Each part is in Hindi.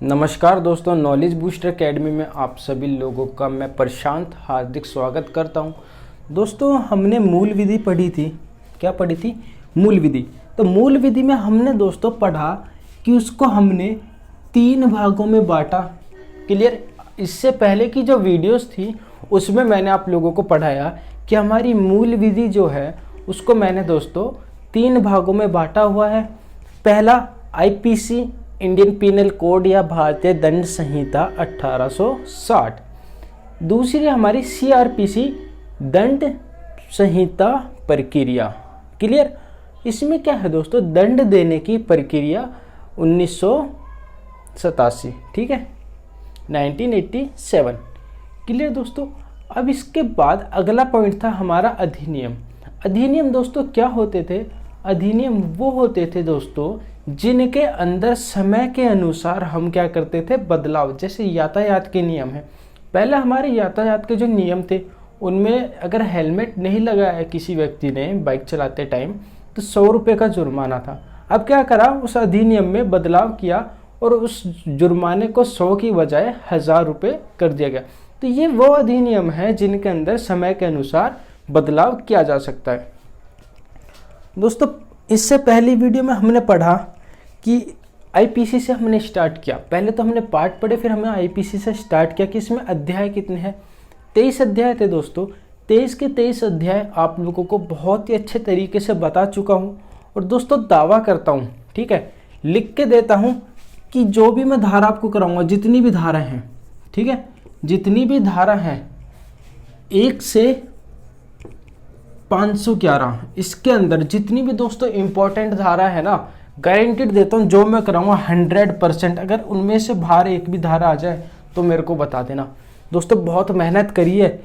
नमस्कार दोस्तों, नॉलेज बूस्टर एकेडमी में आप सभी लोगों का मैं प्रशांत हार्दिक स्वागत करता हूं। दोस्तों, हमने मूल विधि पढ़ी थी। क्या पढ़ी थी? मूल विधि। तो मूल विधि में हमने दोस्तों पढ़ा कि उसको हमने 3 भागों में बांटा। क्लियर? इससे पहले की जो वीडियोस थी उसमें मैंने आप लोगों को पढ़ाया कि हमारी मूल विधि जो है उसको मैंने दोस्तों 3 भागों में बांटा हुआ है। पहला आईपीसी, इंडियन पीनल कोड या भारतीय दंड संहिता 1860। दूसरी हमारी सीआरपीसी, दंड संहिता प्रक्रिया। क्लियर? इसमें क्या है दोस्तों? दंड देने की प्रक्रिया 1987। ठीक है, 1987। क्लियर दोस्तों? अब इसके बाद अगला पॉइंट था हमारा अधिनियम। अधिनियम दोस्तों क्या होते थे? अधिनियम वो होते थे दोस्तों जिनके अंदर समय के अनुसार हम क्या करते थे? बदलाव। जैसे यातायात के नियम हैं। पहले हमारे यातायात के जो नियम थे उनमें अगर हेलमेट नहीं लगाया किसी व्यक्ति ने बाइक चलाते टाइम तो 100 रुपये का जुर्माना था। अब क्या करा? उस अधिनियम में बदलाव किया और उस जुर्माने को 100 की बजाय 1000 रुपये कर दिया गया। तो ये वो अधिनियम है जिनके अंदर समय के अनुसार बदलाव किया जा सकता है। दोस्तों, इससे पहली वीडियो में हमने पढ़ा कि आईपीसी से हमने स्टार्ट किया। पहले तो हमने पार्ट पढ़े, फिर हमने आईपीसी से स्टार्ट किया कि इसमें अध्याय कितने हैं। 23 अध्याय थे दोस्तों। 23 के 23 अध्याय आप लोगों को बहुत ही अच्छे तरीके से बता चुका हूँ। और दोस्तों दावा करता हूँ, ठीक है, लिख के देता हूँ कि जो भी मैं धारा आपको कराऊंगा, जितनी भी धारा हैं, ठीक है, जितनी भी धारा हैं 1 से 511, इसके अंदर जितनी भी दोस्तों इंपॉर्टेंट धारा है ना, गारंटीड देता हूँ जो मैं कराऊंगा 100%। अगर उनमें से बाहर एक भी धारा आ जाए तो मेरे को बता देना। दोस्तों बहुत मेहनत करी है,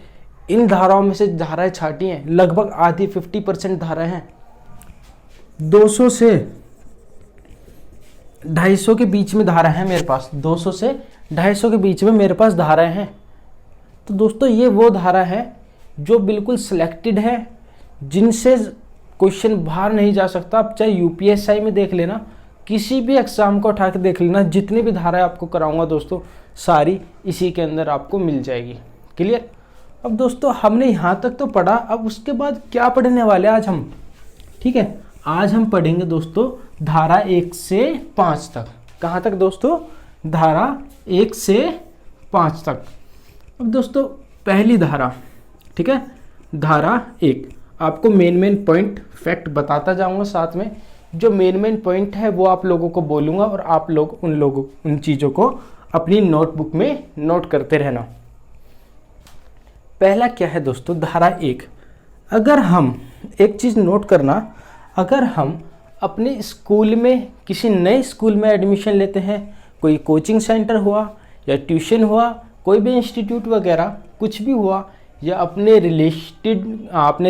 इन धाराओं में से धाराएं छाटी हैं, लगभग आधी 50% धाराएं हैं। 200 से 250 के बीच में धारा है मेरे पास। 200 से 250 के बीच में मेरे पास धाराएं हैं। तो दोस्तों ये वो धारा है जो बिल्कुल सिलेक्टेड है, जिनसे क्वेश्चन बाहर नहीं जा सकता। आप चाहे यूपीएससी में देख लेना, किसी भी एग्जाम को उठा के देख लेना, जितनी भी धाराएं आपको कराऊंगा दोस्तों सारी इसी के अंदर आपको मिल जाएगी। क्लियर? अब दोस्तों हमने यहाँ तक तो पढ़ा, अब उसके बाद क्या पढ़ने वाले आज हम? ठीक है, आज हम पढ़ेंगे दोस्तों धारा 1 से 5 तक। कहाँ तक दोस्तों? धारा 1 से 5 तक। अब दोस्तों पहली धारा, ठीक है, धारा 1, आपको मेन पॉइंट फैक्ट बताता जाऊंगा। साथ में जो मेन पॉइंट है वो आप लोगों को बोलूंगा और आप लोग उन चीज़ों को अपनी नोटबुक में नोट करते रहना। पहला क्या है दोस्तों? धारा 1। अगर हम एक चीज़ नोट करना, अगर हम अपने स्कूल में किसी नए स्कूल में एडमिशन लेते हैं, कोई कोचिंग सेंटर हुआ या ट्यूशन हुआ, कोई भी इंस्टीट्यूट वगैरह कुछ भी हुआ, या अपने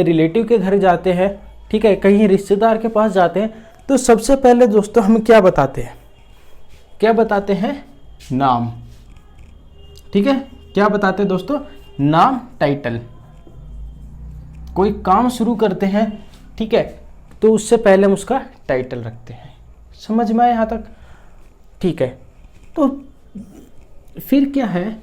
रिलेटिव के घर जाते हैं, ठीक है, कहीं रिश्तेदार के पास जाते हैं, तो सबसे पहले दोस्तों हम क्या बताते हैं? क्या बताते हैं? नाम। ठीक है, क्या बताते हैं दोस्तों? नाम, टाइटल। कोई काम शुरू करते हैं, ठीक है, तो उससे पहले हम उसका टाइटल रखते हैं। समझ में आया यहाँ तक? ठीक है, तो फिर क्या है,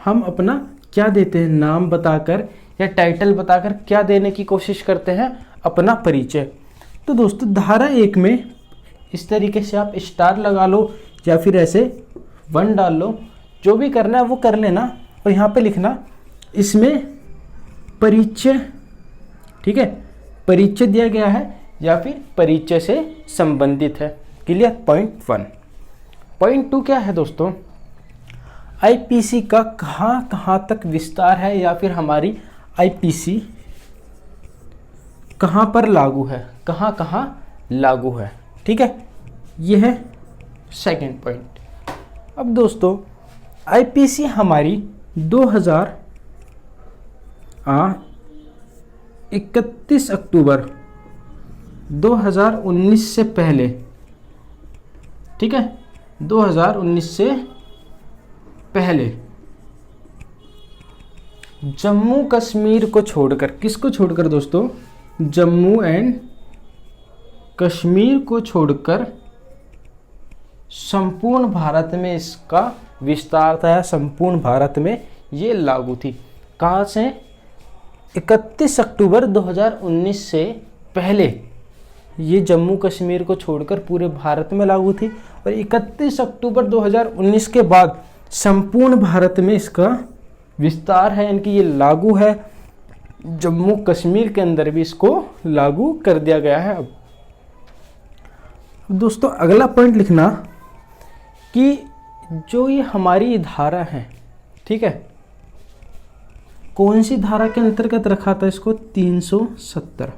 हम अपना क्या देते हैं? नाम बताकर या टाइटल बताकर क्या देने की कोशिश करते हैं? अपना परिचय। तो दोस्तों धारा 1 में इस तरीके से आप स्टार लगा लो या फिर ऐसे 1 डाल लो, जो भी करना है वो कर लेना। और यहाँ पे लिखना इसमें परिचय, ठीक है, परिचय दिया गया है या फिर परिचय से संबंधित है। क्लियर? पॉइंट 1। पॉइंट 2 क्या है दोस्तों? आईपीसी का कहाँ कहाँ तक विस्तार है, या फिर हमारी आईपीसी कहाँ पर लागू है, कहाँ कहाँ लागू है। ठीक है, यह है सेकंड पॉइंट। अब दोस्तों आईपीसी हमारी 31 अक्टूबर 2019 से पहले, ठीक है, 2019 से पहले जम्मू कश्मीर को छोड़कर, किसको छोड़कर दोस्तों? जम्मू एंड कश्मीर को छोड़कर संपूर्ण भारत में इसका विस्तार था, संपूर्ण भारत में ये लागू थी। कहाँ से? 31 अक्टूबर 2019 से पहले ये जम्मू कश्मीर को छोड़कर पूरे भारत में लागू थी, और 31 अक्टूबर 2019 के बाद संपूर्ण भारत में इसका विस्तार है, यानी कि ये लागू है। जम्मू कश्मीर के अंदर भी इसको लागू कर दिया गया है। अब दोस्तों अगला पॉइंट लिखना कि जो ये हमारी धारा है, ठीक है, कौन सी धारा के अंतर्गत रखा था इसको? 370।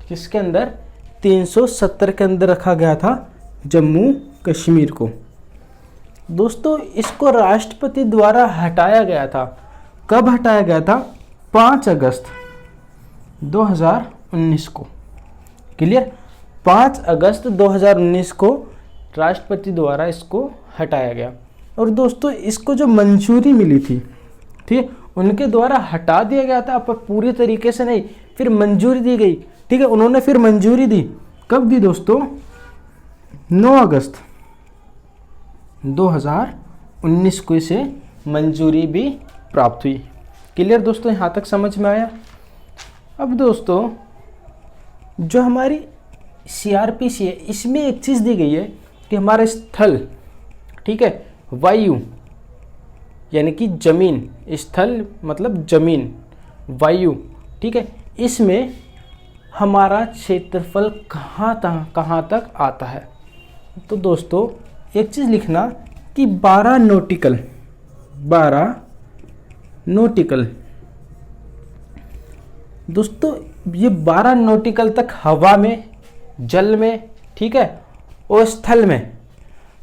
किसके अंदर? 370 के अंदर रखा गया था जम्मू कश्मीर को। दोस्तों इसको राष्ट्रपति द्वारा हटाया गया था। कब हटाया गया था? 5 अगस्त 2019 को। क्लियर? 5 अगस्त 2019 को राष्ट्रपति द्वारा इसको हटाया गया। और दोस्तों इसको जो मंजूरी मिली थी, ठीक, उनके द्वारा हटा दिया गया था, पर पूरी तरीके से नहीं, फिर मंजूरी दी गई। ठीक है, उन्होंने फिर मंजूरी दी। कब दी दोस्तों? 9 अगस्त 2019 को इसे मंजूरी भी प्राप्त हुई। क्लियर दोस्तों, यहाँ तक समझ में आया? अब दोस्तों जो हमारी CRPC है, इसमें एक चीज़ दी गई है कि हमारा स्थल, ठीक है, वायु यानी कि जमीन, स्थल मतलब जमीन, वायु, ठीक है, इसमें हमारा क्षेत्रफल कहाँ तक आता है। तो दोस्तों एक चीज़ लिखना कि 12 नॉटिकल दोस्तों, ये 12 नॉटिकल तक हवा में, जल में, ठीक है, और स्थल में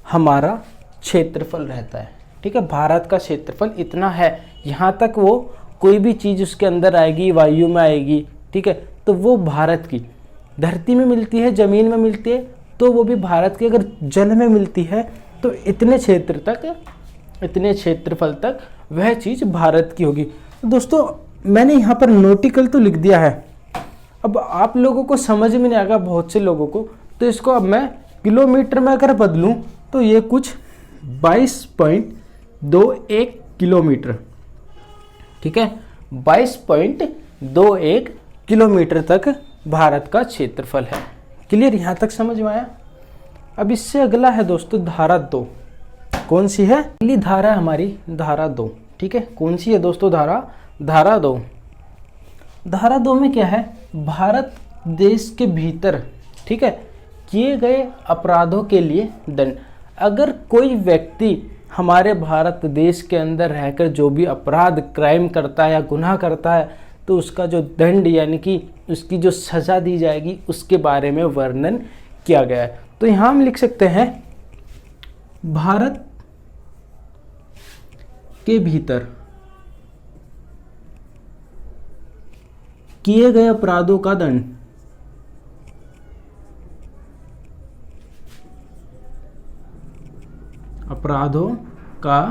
हमारा क्षेत्रफल रहता है। ठीक है, भारत का क्षेत्रफल इतना है, यहाँ तक वो कोई भी चीज़ उसके अंदर आएगी, वायु में आएगी, ठीक है, तो वो भारत की। धरती में मिलती है, ज़मीन में मिलती है, तो वो भी भारत की। अगर जल में मिलती है तो इतने क्षेत्रफल तक वह चीज़ भारत की होगी। तो दोस्तों मैंने यहाँ पर नॉटिकल तो लिख दिया है। अब आप लोगों को समझ में नहीं आएगा, बहुत से लोगों को, तो इसको अब मैं किलोमीटर में अगर बदलूँ तो ये कुछ 22.21 किलोमीटर, ठीक है, 22.21 किलोमीटर तक भारत का क्षेत्रफल है। क्लियर? यहाँ तक समझ में आया? अब इससे अगला है दोस्तों धारा 2। कौन सी है? अगली धारा है हमारी धारा 2। ठीक है, कौन सी है दोस्तों? धारा 2। धारा 2 में क्या है? भारत देश के भीतर, ठीक है, किए गए अपराधों के लिए दंड। अगर कोई व्यक्ति हमारे भारत देश के अंदर रहकर जो भी अपराध, क्राइम करता है या गुनाह करता है, तो उसका जो दंड यानी कि उसकी जो सज़ा दी जाएगी, उसके बारे में वर्णन किया गया है। तो यहाँ हम लिख सकते हैं भारत के भीतर किए गए अपराधों का दंड, अपराधों का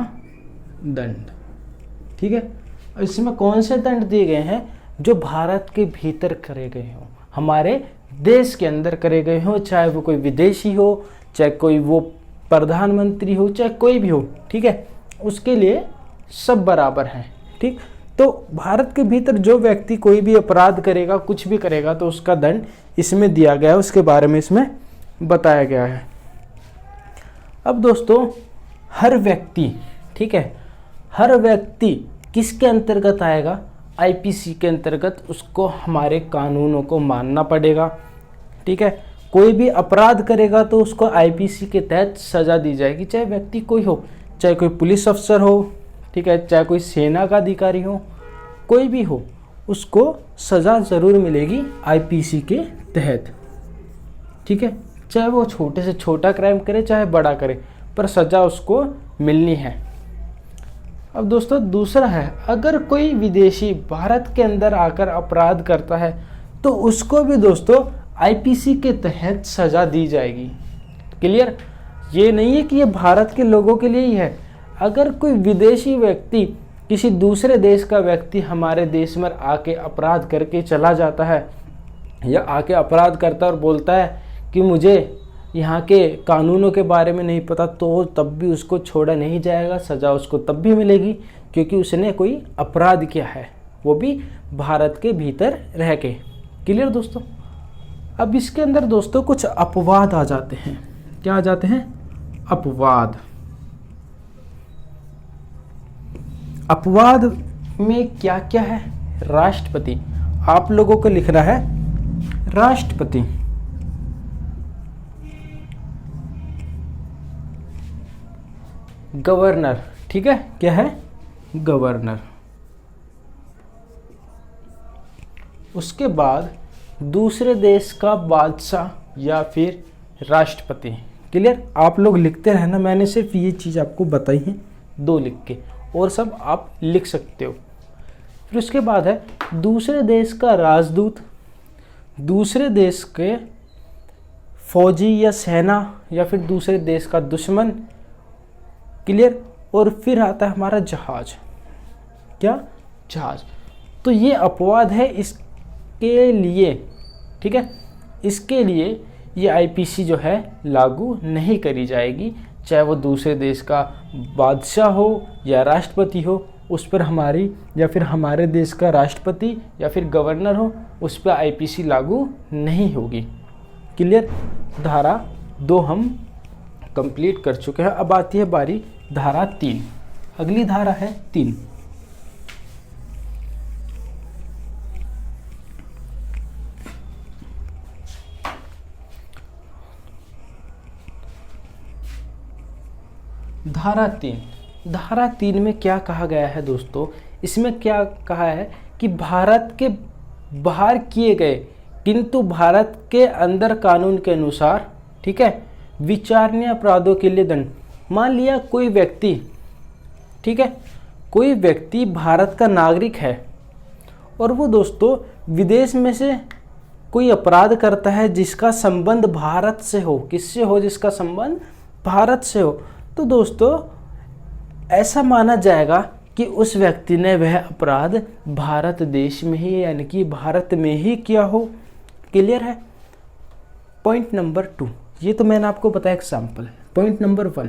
दंड, ठीक है। इसमें कौन से दंड दिए गए हैं? जो भारत के भीतर करे गए हों, हमारे देश के अंदर करे गए हों, चाहे वो कोई विदेशी हो, चाहे कोई वो प्रधानमंत्री हो, चाहे कोई भी हो, ठीक है, उसके लिए सब बराबर हैं। ठीक, तो भारत के भीतर जो व्यक्ति कोई भी अपराध करेगा, कुछ भी करेगा, तो उसका दंड इसमें दिया गया है, उसके बारे में इसमें बताया गया है। अब दोस्तों हर व्यक्ति, ठीक है, हर व्यक्ति किसके अंतर्गत आएगा? आईपीसी के अंतर्गत उसको हमारे कानूनों को मानना पड़ेगा। ठीक है, कोई भी अपराध करेगा तो उसको आईपीसी के तहत सज़ा दी जाएगी, चाहे व्यक्ति कोई हो, चाहे कोई पुलिस अफसर हो, ठीक है, चाहे कोई सेना का अधिकारी हो, कोई भी हो, उसको सज़ा ज़रूर मिलेगी आईपीसी के तहत। ठीक है, चाहे वो छोटे से छोटा क्राइम करे, चाहे बड़ा करे, पर सज़ा उसको मिलनी है। अब दोस्तों दूसरा है, अगर कोई विदेशी भारत के अंदर आकर अपराध करता है तो उसको भी दोस्तों आईपीसी के तहत सज़ा दी जाएगी। क्लियर? ये नहीं है कि ये भारत के लोगों के लिए ही है। अगर कोई विदेशी व्यक्ति, किसी दूसरे देश का व्यक्ति हमारे देश में आके अपराध करके चला जाता है, या आके अपराध करता है और बोलता है कि मुझे यहाँ के कानूनों के बारे में नहीं पता तो तब भी उसको छोड़ा नहीं जाएगा, सज़ा उसको तब भी मिलेगी क्योंकि उसने कोई अपराध किया है, वो भी भारत के भीतर रह के। क्लियर दोस्तों। अब इसके अंदर दोस्तों कुछ अपवाद आ जाते हैं। क्या आ जाते हैं? अपवाद। अपवाद में क्या क्या है? राष्ट्रपति, आप लोगों को लिखना है राष्ट्रपति, गवर्नर, ठीक है, क्या है? गवर्नर। उसके बाद दूसरे देश का बादशाह या फिर राष्ट्रपति। क्लियर। आप लोग लिखते रहना, मैंने सिर्फ ये चीज़ आपको बताई है 2 लिख के, और सब आप लिख सकते हो। फिर उसके बाद है दूसरे देश का राजदूत, दूसरे देश के फौजी या सेना या फिर दूसरे देश का दुश्मन। क्लियर। और फिर आता है हमारा जहाज। क्या? जहाज। तो ये अपवाद है इसके लिए, ठीक है। इसके लिए ये आईपीसी जो है लागू नहीं करी जाएगी, चाहे वो दूसरे देश का बादशाह हो या राष्ट्रपति हो, उस पर हमारी या फिर हमारे देश का राष्ट्रपति या फिर गवर्नर हो, उस पर आईपीसी लागू नहीं होगी। क्लियर। धारा 2 हम कंप्लीट कर चुके हैं। अब आती है बारी धारा 3। अगली धारा है 3। धारा 3। धारा 3 में क्या कहा गया है दोस्तों? इसमें क्या कहा है कि भारत के बाहर किए गए किंतु भारत के अंदर कानून के अनुसार, ठीक है, विचारणीय अपराधों के लिए दंड। मान लिया कोई व्यक्ति, ठीक है, कोई व्यक्ति भारत का नागरिक है और वो दोस्तों विदेश में से कोई अपराध करता है जिसका संबंध भारत से हो। किससे हो? जिसका संबंध भारत से हो। तो दोस्तों ऐसा माना जाएगा कि उस व्यक्ति ने वह अपराध भारत देश में ही, यानी कि भारत में ही किया हो। क्लियर है। पॉइंट नंबर 2, ये तो मैंने आपको बताया एग्जाम्पल। पॉइंट नंबर 1,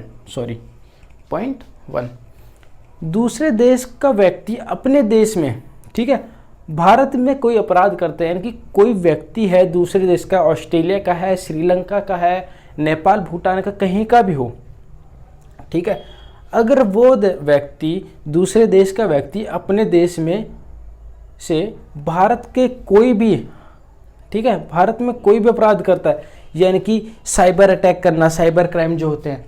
दूसरे देश का व्यक्ति अपने देश में, ठीक है, भारत में कोई अपराध करते हैं, यानी कि कोई व्यक्ति है दूसरे देश का, ऑस्ट्रेलिया का है, श्रीलंका का है, नेपाल, भूटान का, कहीं का भी हो, ठीक है। अगर वो व्यक्ति, दूसरे देश का व्यक्ति अपने देश में से भारत के कोई भी, ठीक है, भारत में कोई भी अपराध करता है, यानी कि साइबर अटैक करना, साइबर क्राइम जो होते हैं,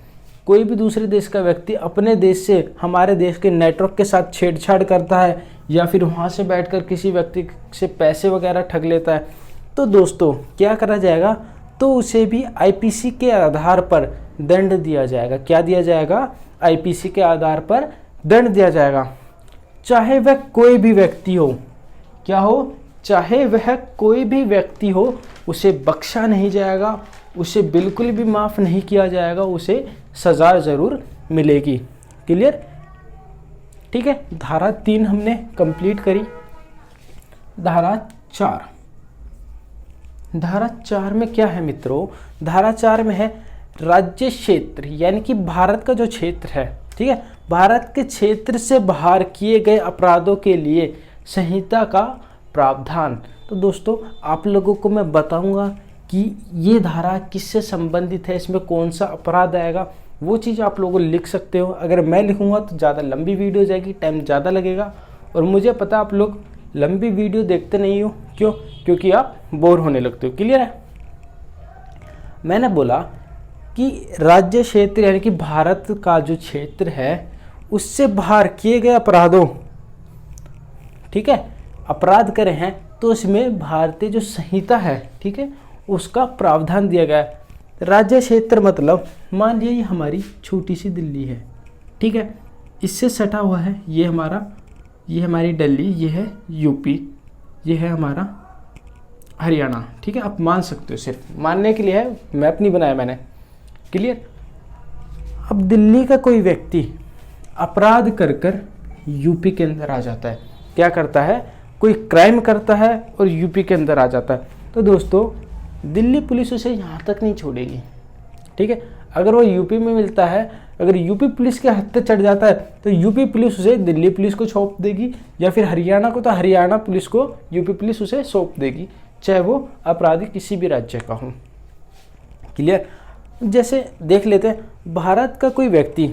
कोई भी दूसरे देश का व्यक्ति अपने देश से हमारे देश के नेटवर्क के साथ छेड़छाड़ करता है या फिर वहाँ से बैठकर किसी व्यक्ति से पैसे वगैरह ठग लेता है, तो दोस्तों क्या करा जाएगा? तो उसे भी आईपीसी के आधार पर दंड दिया जाएगा। क्या दिया जाएगा? आईपीसी के आधार पर दंड दिया जाएगा, चाहे वह कोई भी व्यक्ति हो। क्या हो? चाहे वह कोई भी व्यक्ति हो, उसे बख्शा नहीं जाएगा, उसे बिल्कुल भी माफ़ नहीं किया जाएगा, उसे सज़ा ज़रूर मिलेगी। क्लियर। ठीक है। धारा 3 हमने कंप्लीट करी। धारा 4। धारा 4 में क्या है मित्रों? धारा 4 में है राज्य क्षेत्र, यानी कि भारत का जो क्षेत्र है, ठीक है, भारत के क्षेत्र से बाहर किए गए अपराधों के लिए संहिता का प्रावधान। तो दोस्तों आप लोगों को मैं बताऊंगा कि ये धारा किससे संबंधित है, इसमें कौन सा अपराध आएगा, वो चीज़ आप लोगों लिख सकते हो। अगर मैं लिखूंगा तो ज़्यादा लंबी वीडियो हो जाएगी, टाइम ज़्यादा लगेगा, और मुझे पता आप लोग लंबी वीडियो देखते नहीं हो। क्यों? क्योंकि आप बोर होने लगते हो। क्लियर है। मैंने बोला कि राज्य क्षेत्र यानी कि भारत का जो क्षेत्र है उससे बाहर किए गए अपराधों, ठीक है, अपराध करे हैं तो इसमें भारतीय जो संहिता है, ठीक है, उसका प्रावधान दिया गया है। राज्य क्षेत्र मतलब मान लीजिए ये हमारी छोटी सी दिल्ली है, ठीक है, इससे सटा हुआ है ये हमारी दिल्ली, ये है यूपी, ये है हमारा हरियाणा, ठीक है। आप मान सकते हो, सिर्फ मानने के लिए है, मैप नहीं बनाया मैंने। क्लियर। अब दिल्ली का कोई व्यक्ति अपराध कर कर यूपी के अंदर आ जाता है, क्या करता है, कोई क्राइम करता है और यूपी के अंदर आ जाता है, तो दोस्तों दिल्ली पुलिस उसे यहाँ तक नहीं छोड़ेगी। ठीक है। अगर वो यूपी में मिलता है, अगर यूपी पुलिस के हत्थे चढ़ जाता है तो यूपी पुलिस उसे दिल्ली पुलिस को सौंप देगी, या फिर हरियाणा को तो हरियाणा पुलिस को यूपी पुलिस उसे सौंप देगी, चाहे वो अपराधी किसी भी राज्य का हो। क्लियर। जैसे देख लेते हैं, भारत का कोई व्यक्ति,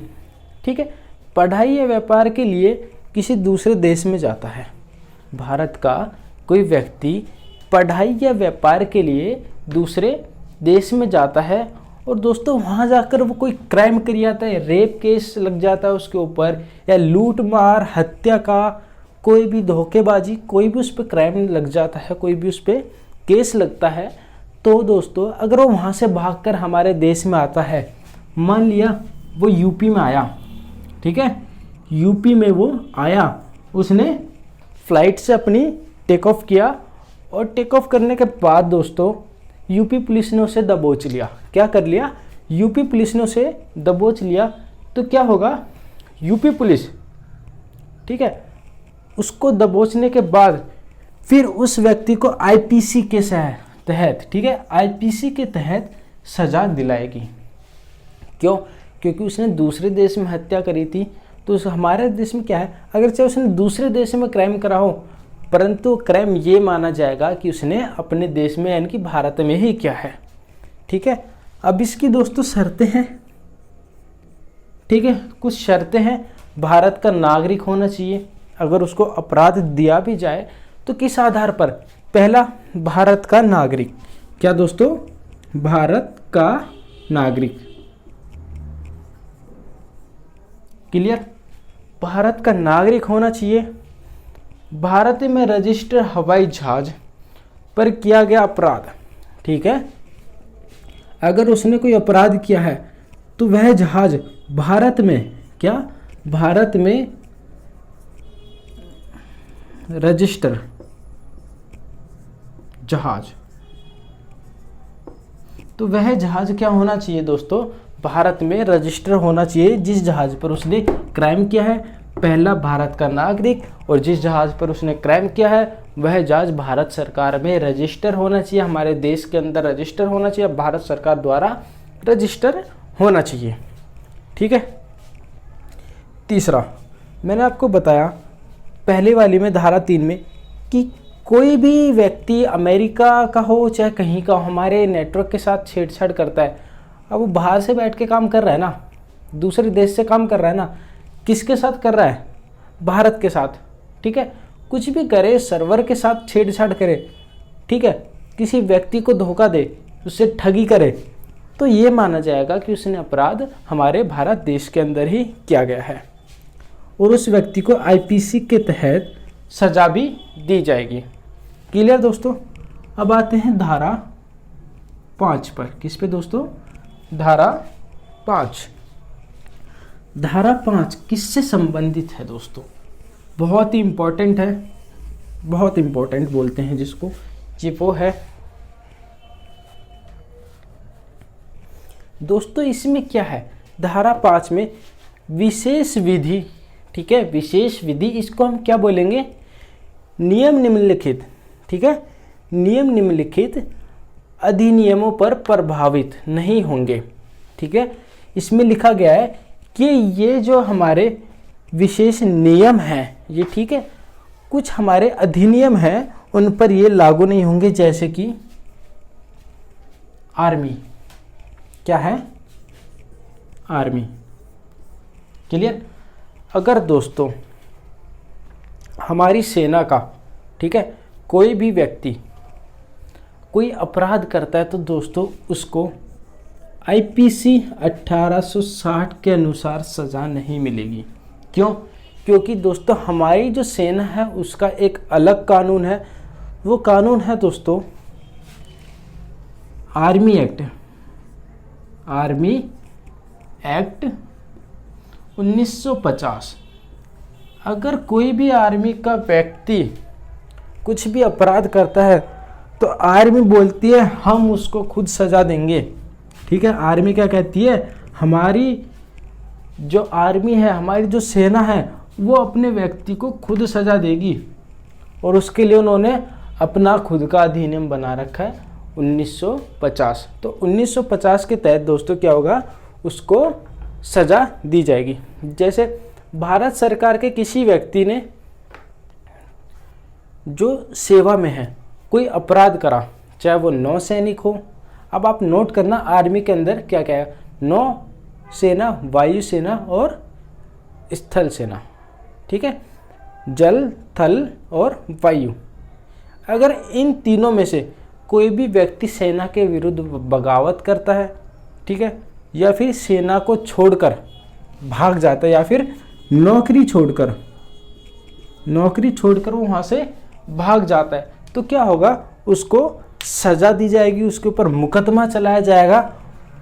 ठीक है, पढ़ाई या व्यापार के लिए किसी दूसरे देश में जाता है। भारत का कोई व्यक्ति पढ़ाई या व्यापार के लिए दूसरे देश में जाता है और दोस्तों वहाँ जाकर वो कोई क्राइम कर जाता है, रेप केस लग जाता है उसके ऊपर, या लूट मार हत्या का कोई भी धोखेबाजी, कोई भी उस पर क्राइम लग जाता है, कोई भी उस पर केस लगता है, तो दोस्तों अगर वो वहाँ से भागकर हमारे देश में आता है, मान लिया वो यूपी में आया, ठीक है, यूपी में वो आया, उसने फ्लाइट से अपनी टेक ऑफ किया और टेक ऑफ करने के बाद दोस्तों यूपी पुलिस ने उसे दबोच लिया। क्या कर लिया? यूपी पुलिस ने उसे दबोच लिया। तो क्या होगा? यूपी पुलिस, ठीक है, उसको दबोचने के बाद फिर उस व्यक्ति को आईपीसी के तहत, ठीक है, आईपीसी के तहत सजा दिलाएगी। क्यों? क्योंकि उसने दूसरे देश में हत्या करी थी। तो हमारे देश में क्या है, अगर चाहे उसने दूसरे देश में क्राइम करा हो, परंतु क्राइम ये माना जाएगा कि उसने अपने देश में यानी कि भारत में ही किया है। ठीक है। अब इसकी दोस्तों शर्तें हैं, ठीक है, कुछ शर्तें हैं। भारत का नागरिक होना चाहिए। अगर उसको अपराध दिया भी जाए तो किस आधार पर? पहला, भारत का नागरिक। क्या दोस्तों? भारत का नागरिक। क्लियर? भारत का नागरिक होना चाहिए। भारत में रजिस्टर्ड हवाई जहाज पर किया गया अपराध, ठीक है, अगर उसने कोई अपराध किया है तो वह जहाज भारत में, क्या, भारत में रजिस्टर जहाज, तो वह जहाज क्या होना चाहिए दोस्तों? भारत में रजिस्टर होना चाहिए जिस जहाज पर उसने क्राइम किया है। पहला, भारत का नागरिक, और जिस जहाज पर उसने क्राइम किया है वह जहाज भारत सरकार में रजिस्टर होना चाहिए, हमारे देश के अंदर रजिस्टर होना चाहिए, भारत सरकार द्वारा रजिस्टर होना चाहिए। ठीक है। तीसरा, मैंने आपको बताया पहले वाली में, धारा 3 में, कि कोई भी व्यक्ति अमेरिका का हो चाहे कहीं का हो, हमारे नेटवर्क के साथ छेड़छाड़ करता है। अब वो बाहर से बैठ के काम कर रहा है ना, दूसरे देश से काम कर रहा है ना, किसके साथ कर रहा है? भारत के साथ। ठीक है। कुछ भी करे, सर्वर के साथ छेड़छाड़ करे, ठीक है, किसी व्यक्ति को धोखा दे, उससे ठगी करे, तो ये माना जाएगा कि उसने अपराध हमारे भारत देश के अंदर ही किया गया है और उस व्यक्ति को आईपीसी के तहत सजा भी दी जाएगी। क्लियर दोस्तों? अब आते हैं धारा 5 पर। किस पे दोस्तों? धारा 5। धारा 5 किससे संबंधित है दोस्तों? बहुत ही इम्पोर्टेंट है, बहुत इम्पोर्टेंट बोलते हैं जिसको, ये वो है दोस्तों। इसमें क्या है? धारा 5 में विशेष विधि, ठीक है, विशेष विधि, इसको हम क्या बोलेंगे? नियम निम्नलिखित, ठीक है, नियम निम्नलिखित अधिनियमों पर प्रभावित नहीं होंगे। ठीक है। इसमें लिखा गया है कि ये जो हमारे विशेष नियम हैं, ये, ठीक है, कुछ हमारे अधिनियम हैं उन पर ये लागू नहीं होंगे, जैसे कि आर्मी। क्या है? आर्मी। क्लियर? अगर दोस्तों हमारी सेना का, ठीक है, कोई भी व्यक्ति कोई अपराध करता है तो दोस्तों उसको आईपीसी 1860 के अनुसार सजा नहीं मिलेगी। क्यों? क्योंकि दोस्तों हमारी जो सेना है उसका एक अलग कानून है। वो कानून है दोस्तों आर्मी एक्ट, आर्मी एक्ट 1950। अगर कोई भी आर्मी का व्यक्ति कुछ भी अपराध करता है तो आर्मी बोलती है हम उसको खुद सजा देंगे। ठीक है। आर्मी क्या कहती है? हमारी जो आर्मी है, हमारी जो सेना है, वो अपने व्यक्ति को खुद सजा देगी और उसके लिए उन्होंने अपना खुद का अधिनियम बना रखा है 1950। तो 1950 के तहत दोस्तों क्या होगा, उसको सज़ा दी जाएगी। जैसे भारत सरकार के किसी व्यक्ति ने जो सेवा में है कोई अपराध करा, चाहे वो नौसैनिक हो। अब आप नोट करना, आर्मी के अंदर क्या क्या है, नौ सेना, वायुसेना और स्थल सेना, ठीक है, जल, थल और वायु। अगर इन तीनों में से कोई भी व्यक्ति सेना के विरुद्ध बगावत करता है, ठीक है, या फिर सेना को छोड़कर भाग जाता है, या फिर नौकरी छोड़कर वो वहाँ से भाग जाता है, तो क्या होगा, उसको सज़ा दी जाएगी, उसके ऊपर मुकदमा चलाया जाएगा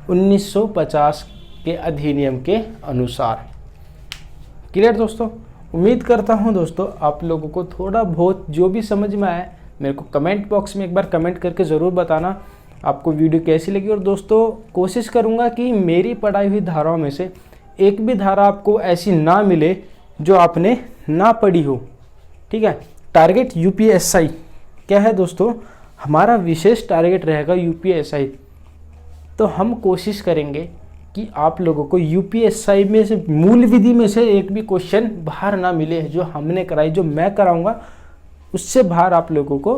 1950 के अधिनियम के अनुसार। क्लियर दोस्तों? उम्मीद करता हूँ दोस्तों आप लोगों को थोड़ा बहुत जो भी समझ में आया, मेरे को कमेंट बॉक्स में एक बार कमेंट करके ज़रूर बताना आपको वीडियो कैसी लगी। और दोस्तों कोशिश करूँगा कि मेरी पढ़ाई हुई धाराओं में से एक भी धारा आपको ऐसी ना मिले जो आपने ना पढ़ी हो, ठीक है। टारगेट यूपीएसआई क्या है दोस्तों, हमारा विशेष टारगेट रहेगा यूपीएसआई। तो हम कोशिश करेंगे कि आप लोगों को यूपीएसआई में से मूल विधि में से एक भी क्वेश्चन बाहर ना मिले, जो हमने कराई, जो मैं कराऊंगा उससे बाहर आप लोगों को